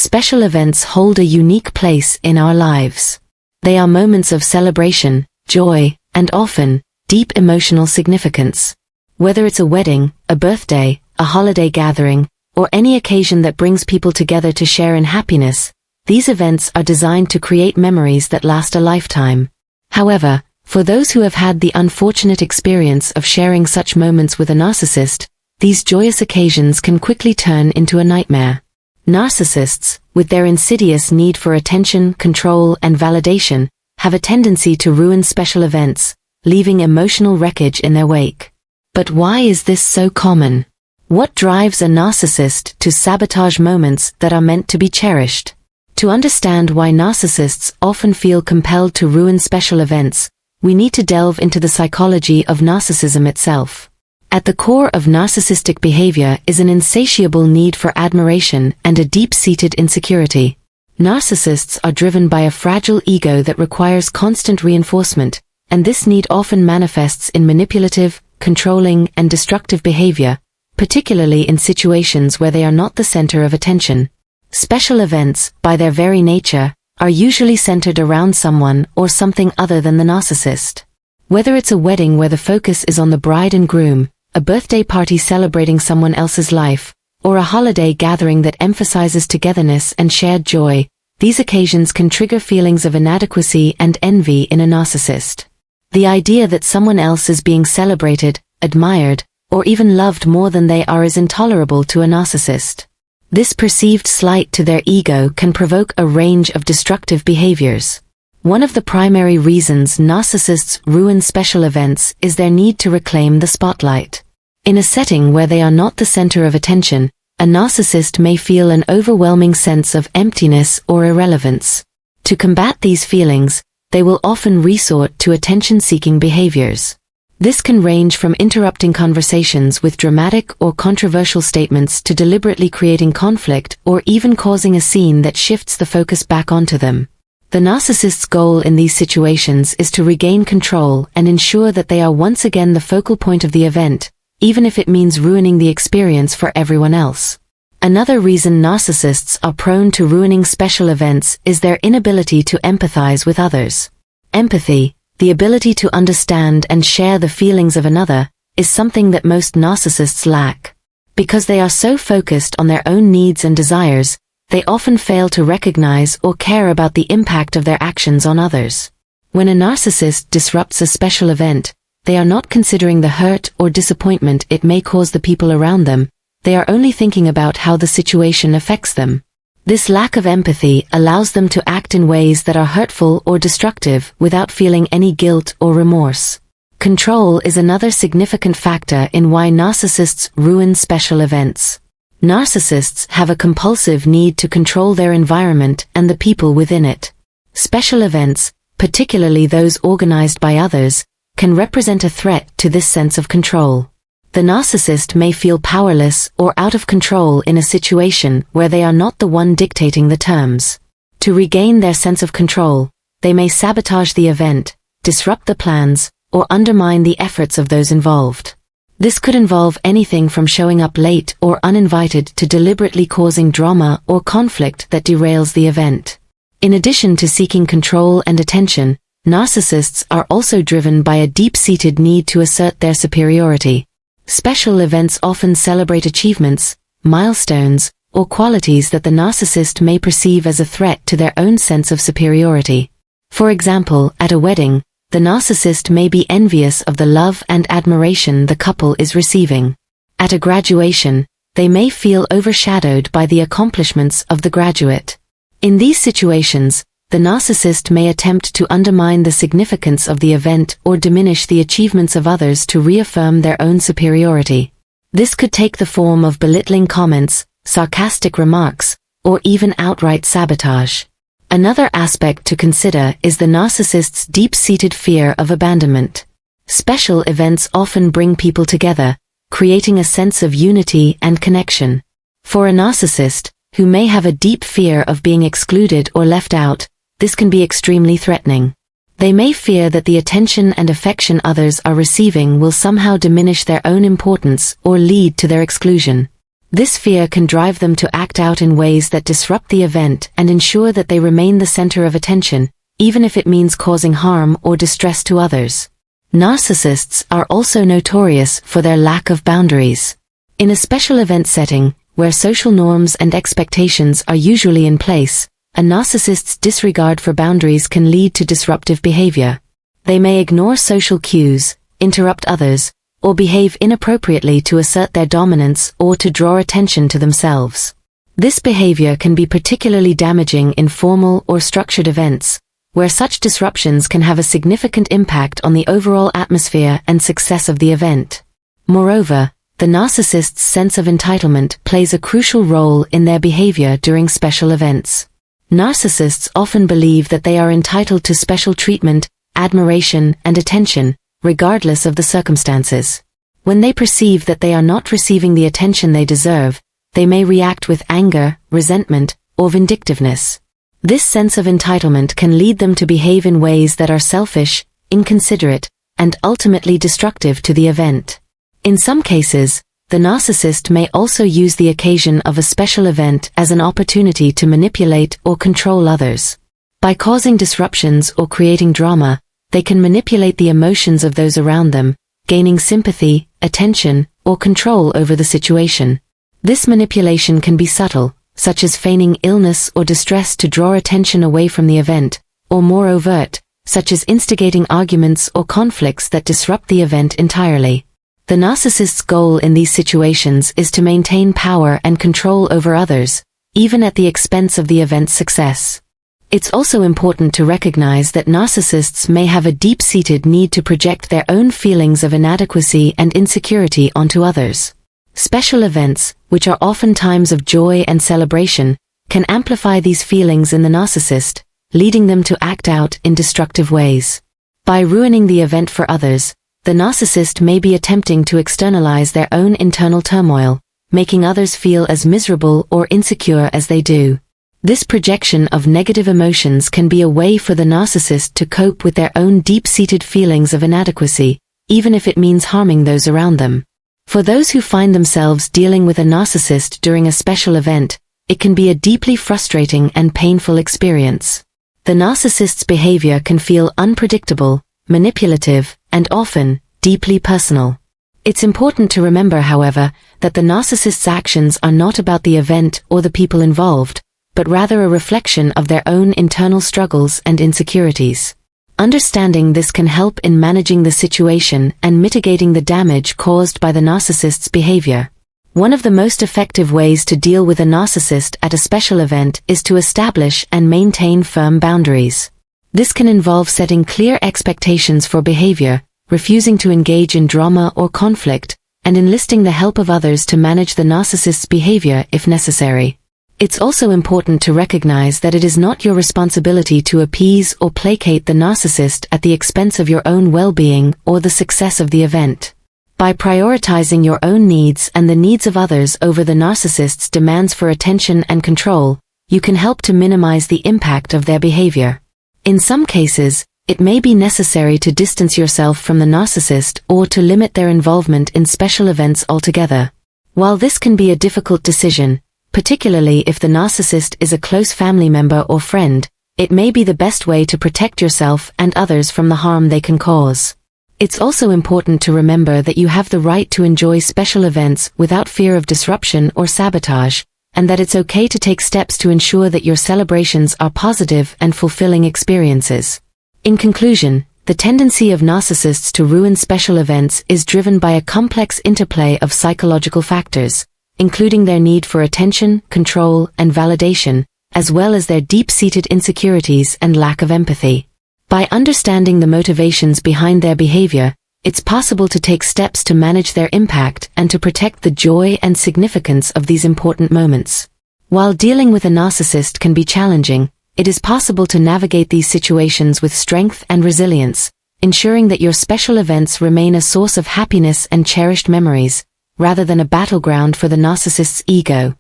special events hold a unique place in our lives. They are moments of celebration, joy, and often, deep emotional significance. Whether it's a wedding, a birthday, a holiday gathering, or any occasion that brings people together to share in happiness, these events are designed to create memories that last a lifetime. However, for those who have had the unfortunate experience of sharing such moments with a narcissist, these joyous occasions can quickly turn into a nightmare. Narcissists, with their insidious need for attention, control, and validation, have a tendency to ruin special events, leaving emotional wreckage in their wake. But why is this so common? What drives a narcissist to sabotage moments that are meant to be cherished? To understand why narcissists often feel compelled to ruin special events, we need to delve into the psychology of narcissism itself. At the core of narcissistic behavior is an insatiable need for admiration and a deep-seated insecurity. Narcissists are driven by a fragile ego that requires constant reinforcement, and this need often manifests in manipulative, controlling, and destructive behavior, particularly in situations where they are not the center of attention. Special events, by their very nature, are usually centered around someone or something other than the narcissist. Whether it's a wedding where the focus is on the bride and groom, a birthday party celebrating someone else's life, or a holiday gathering that emphasizes togetherness and shared joy, these occasions can trigger feelings of inadequacy and envy in a narcissist. The idea that someone else is being celebrated, admired, or even loved more than they are is intolerable to a narcissist. This perceived slight to their ego can provoke a range of destructive behaviors. One of the primary reasons narcissists ruin special events is their need to reclaim the spotlight. In a setting where they are not the center of attention, a narcissist may feel an overwhelming sense of emptiness or irrelevance. To combat these feelings, they will often resort to attention-seeking behaviors. This can range from interrupting conversations with dramatic or controversial statements to deliberately creating conflict or even causing a scene that shifts the focus back onto them. The narcissist's goal in these situations is to regain control and ensure that they are once again the focal point of the event, even if it means ruining the experience for everyone else. Another reason narcissists are prone to ruining special events is their inability to empathize with others. Empathy, the ability to understand and share the feelings of another, is something that most narcissists lack. Because they are so focused on their own needs and desires, they often fail to recognize or care about the impact of their actions on others. When a narcissist disrupts a special event, they are not considering the hurt or disappointment it may cause the people around them, they are only thinking about how the situation affects them. This lack of empathy allows them to act in ways that are hurtful or destructive without feeling any guilt or remorse. Control is another significant factor in why narcissists ruin special events. Narcissists have a compulsive need to control their environment and the people within it. Special events, particularly those organized by others, can represent a threat to this sense of control. The narcissist may feel powerless or out of control in a situation where they are not the one dictating the terms. To regain their sense of control, they may sabotage the event, disrupt the plans, or undermine the efforts of those involved. This could involve anything from showing up late or uninvited to deliberately causing drama or conflict that derails the event. In addition to seeking control and attention, narcissists are also driven by a deep-seated need to assert their superiority. Special events often celebrate achievements, milestones, or qualities that the narcissist may perceive as a threat to their own sense of superiority. For example, at a wedding, the narcissist may be envious of the love and admiration the couple is receiving. At a graduation, they may feel overshadowed by the accomplishments of the graduate. In these situations, the narcissist may attempt to undermine the significance of the event or diminish the achievements of others to reaffirm their own superiority. This could take the form of belittling comments, sarcastic remarks, or even outright sabotage. Another aspect to consider is the narcissist's deep-seated fear of abandonment. Special events often bring people together, creating a sense of unity and connection. For a narcissist, who may have a deep fear of being excluded or left out, this can be extremely threatening. They may fear that the attention and affection others are receiving will somehow diminish their own importance or lead to their exclusion. This fear can drive them to act out in ways that disrupt the event and ensure that they remain the center of attention, even if it means causing harm or distress to others. Narcissists are also notorious for their lack of boundaries. In a special event setting, where social norms and expectations are usually in place, a narcissist's disregard for boundaries can lead to disruptive behavior. They may ignore social cues, interrupt others, or behave inappropriately to assert their dominance or to draw attention to themselves. This behavior can be particularly damaging in formal or structured events, where such disruptions can have a significant impact on the overall atmosphere and success of the event. Moreover, the narcissist's sense of entitlement plays a crucial role in their behavior during special events. Narcissists often believe that they are entitled to special treatment, admiration, and attention, regardless of the circumstances. When they perceive that they are not receiving the attention they deserve, they may react with anger, resentment, or vindictiveness. This sense of entitlement can lead them to behave in ways that are selfish, inconsiderate, and ultimately destructive to the event. In some cases, the narcissist may also use the occasion of a special event as an opportunity to manipulate or control others. By causing disruptions or creating drama, they can manipulate the emotions of those around them, gaining sympathy, attention, or control over the situation. This manipulation can be subtle, such as feigning illness or distress to draw attention away from the event, or more overt, such as instigating arguments or conflicts that disrupt the event entirely. The narcissist's goal in these situations is to maintain power and control over others, even at the expense of the event's success. It's also important to recognize that narcissists may have a deep-seated need to project their own feelings of inadequacy and insecurity onto others. Special events, which are often times of joy and celebration, can amplify these feelings in the narcissist, leading them to act out in destructive ways. By ruining the event for others, the narcissist may be attempting to externalize their own internal turmoil, making others feel as miserable or insecure as they do. This projection of negative emotions can be a way for the narcissist to cope with their own deep-seated feelings of inadequacy, even if it means harming those around them. For those who find themselves dealing with a narcissist during a special event, it can be a deeply frustrating and painful experience. The narcissist's behavior can feel unpredictable, manipulative, and often deeply personal. It's important to remember, however, that the narcissist's actions are not about the event or the people involved, but rather a reflection of their own internal struggles and insecurities. Understanding this can help in managing the situation and mitigating the damage caused by the narcissist's behavior. One of the most effective ways to deal with a narcissist at a special event is to establish and maintain firm boundaries. This can involve setting clear expectations for behavior, refusing to engage in drama or conflict, and enlisting the help of others to manage the narcissist's behavior if necessary. It's also important to recognize that it is not your responsibility to appease or placate the narcissist at the expense of your own well-being or the success of the event. By prioritizing your own needs and the needs of others over the narcissist's demands for attention and control, you can help to minimize the impact of their behavior. In some cases, it may be necessary to distance yourself from the narcissist or to limit their involvement in special events altogether. While this can be a difficult decision, particularly if the narcissist is a close family member or friend, it may be the best way to protect yourself and others from the harm they can cause. It's also important to remember that you have the right to enjoy special events without fear of disruption or sabotage, and that it's okay to take steps to ensure that your celebrations are positive and fulfilling experiences. In conclusion, the tendency of narcissists to ruin special events is driven by a complex interplay of psychological factors, including their need for attention, control, and validation, as well as their deep-seated insecurities and lack of empathy. By understanding the motivations behind their behavior, it's possible to take steps to manage their impact and to protect the joy and significance of these important moments. While dealing with a narcissist can be challenging, it is possible to navigate these situations with strength and resilience, ensuring that your special events remain a source of happiness and cherished memories, rather than a battleground for the narcissist's ego.